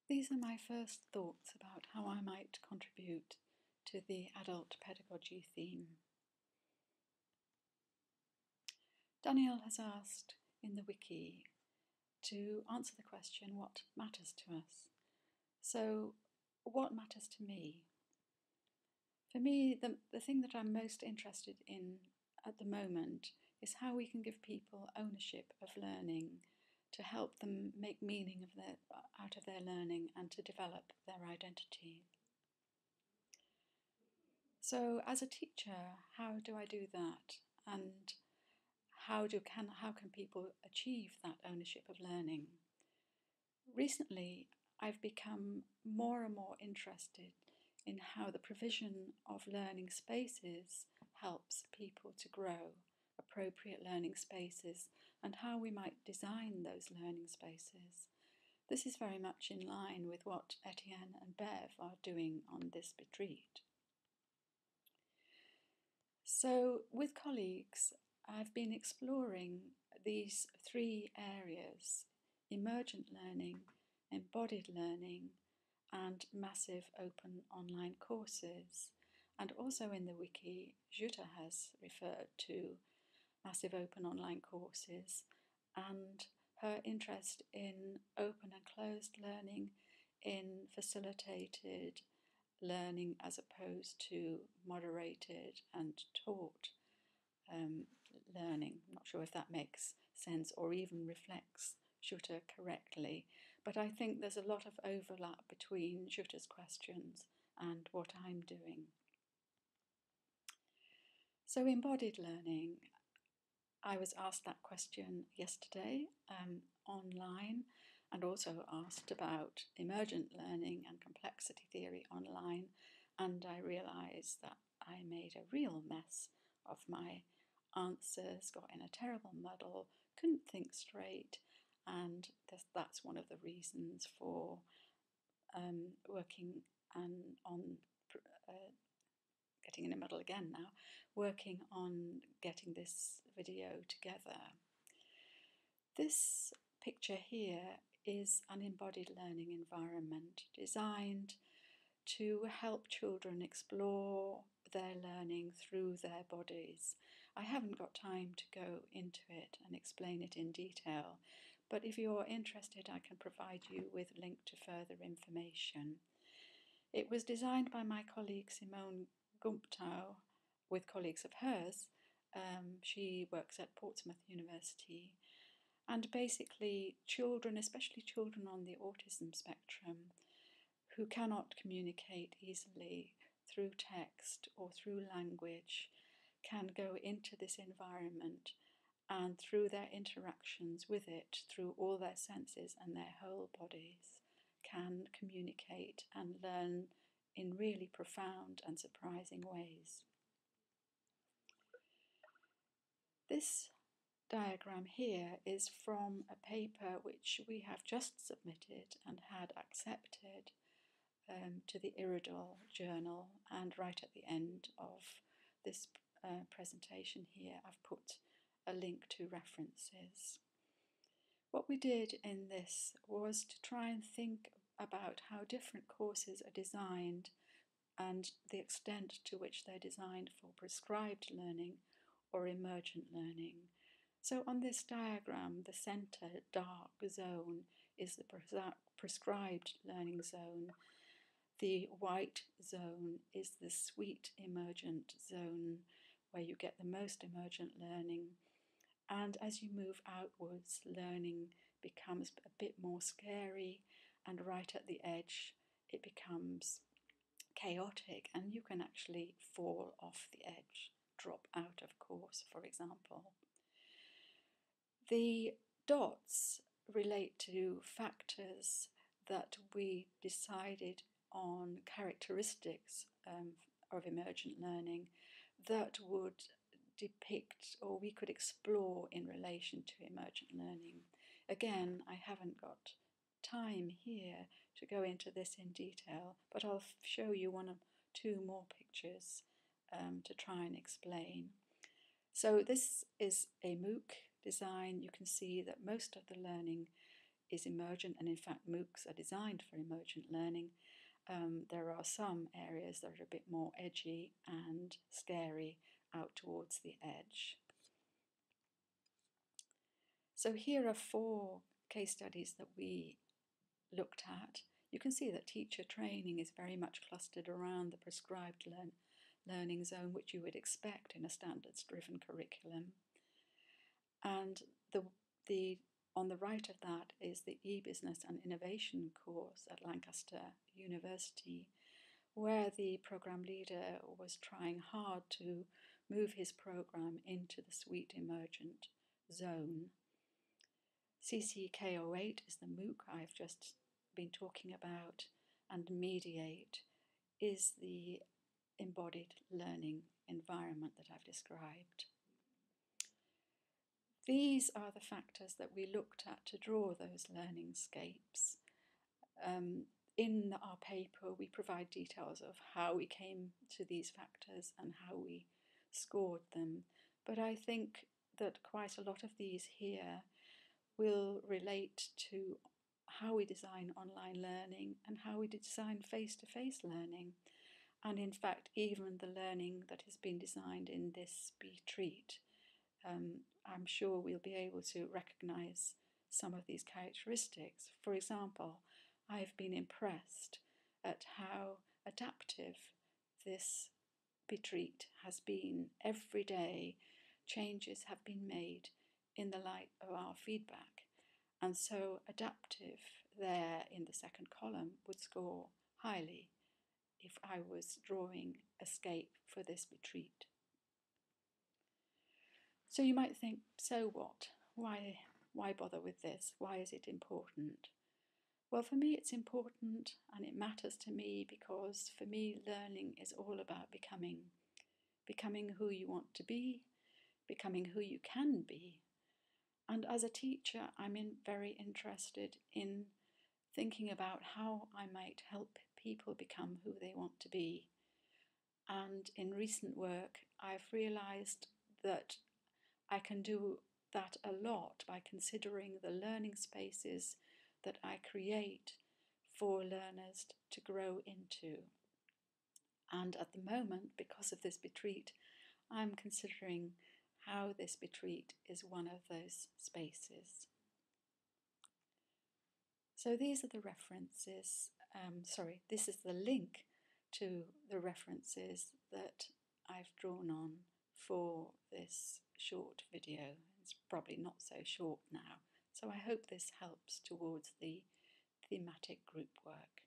These are my first thoughts about how I might contribute to the adult pedagogy theme. Danielle has asked in the wiki to answer the question, what matters to us? So, what matters to me? For me, the thing that I'm most interested in at the moment is how we can give people ownership of learning to help them make meaning out of their learning and to develop their identity. So as a teacher, how do I do that? And how can people achieve that ownership of learning? Recently, I've become more and more interested in how the provision of learning spaces helps people to grow, appropriate learning spaces, and how we might design those learning spaces. This is very much in line with what Etienne and Bev are doing on this BEtreat. So with colleagues, I've been exploring these three areas: emergent learning, embodied learning, and massive open online courses. And also in the wiki, Jutta has referred to massive open online courses and her interest in open and closed learning, in facilitated learning as opposed to moderated and taught learning. I'm not sure if that makes sense or even reflects Jutta correctly, but I think there's a lot of overlap between Jutta's questions and what I'm doing. So embodied learning, I was asked that question yesterday online, and also asked about emergent learning and complexity theory online, and I realised that I made a real mess of my answers, got in a terrible muddle, couldn't think straight, and that's one of the reasons for working on getting in a muddle again now, working on getting this video together. This picture here is an embodied learning environment designed to help children explore their learning through their bodies. I haven't got time to go into it and explain it in detail, but if you're interested, I can provide you with a link to further information. It was designed by my colleague Simone Gumptau with colleagues of hers. She works at Portsmouth University. And basically children, especially children on the autism spectrum, who cannot communicate easily through text or through language, can go into this environment and through their interactions with it, through all their senses and their whole bodies, can communicate and learn in really profound and surprising ways. This diagram here is from a paper which we have just submitted and had accepted to the Iridol journal, and right at the end of this presentation here I've put a link to references. What we did in this was to try and think about how different courses are designed and the extent to which they're designed for prescribed learning or emergent learning. So on this diagram, the centre dark zone is the prescribed learning zone. The white zone is the sweet emergent zone, where you get the most emergent learning. And as you move outwards, learning becomes a bit more scary, and right at the edge it becomes chaotic, and you can actually fall off the edge, drop out of course, for example. The dots relate to factors that we decided on, characteristics of emergent learning that would depict or we could explore in relation to emergent learning. Again, I haven't got time here to go into this in detail, but I'll show you one or two more pictures to try and explain. So this is a MOOC design. You can see that most of the learning is emergent, and in fact MOOCs are designed for emergent learning. There are some areas that are a bit more edgy and scary out towards the edge. So here are 4 case studies that we looked at. You can see that teacher training is very much clustered around the prescribed learning zone, which you would expect in a standards-driven curriculum. And on the right of that is the e-business and innovation course at Lancaster University, where the program leader was trying hard to move his program into the sweet emergent zone. CCK08 is the MOOC I've just been talking about, and Mediate is the embodied learning environment that I've described. These are the factors that we looked at to draw those learning scapes. In our paper, we provide details of how we came to these factors and how we scored them, but I think that quite a lot of these here will relate to how we design online learning and how we design face-to-face learning, and in fact even the learning that has been designed in this BEtreat. I'm sure we'll be able to recognise some of these characteristics. For example, I've been impressed at how adaptive this BEtreat has been. Every day changes have been made in the light of our feedback, and so adaptive there in the second column would score highly if I was drawing a scape for this BEtreat. So you might think, so what? Why bother with this? Why is it important? Well, for me it's important, and it matters to me because for me learning is all about becoming who you want to be, becoming who you can be. And as a teacher, I'm very interested in thinking about how I might help people become who they want to be. And in recent work, I've realised that I can do that a lot by considering the learning spaces that I create for learners to grow into. And at the moment, because of this BEtreat, I'm considering how this BEtreat is one of those spaces. So these are the references, this is the link to the references that I've drawn on for this short video. It's probably not so short now, so I hope this helps towards the thematic group work.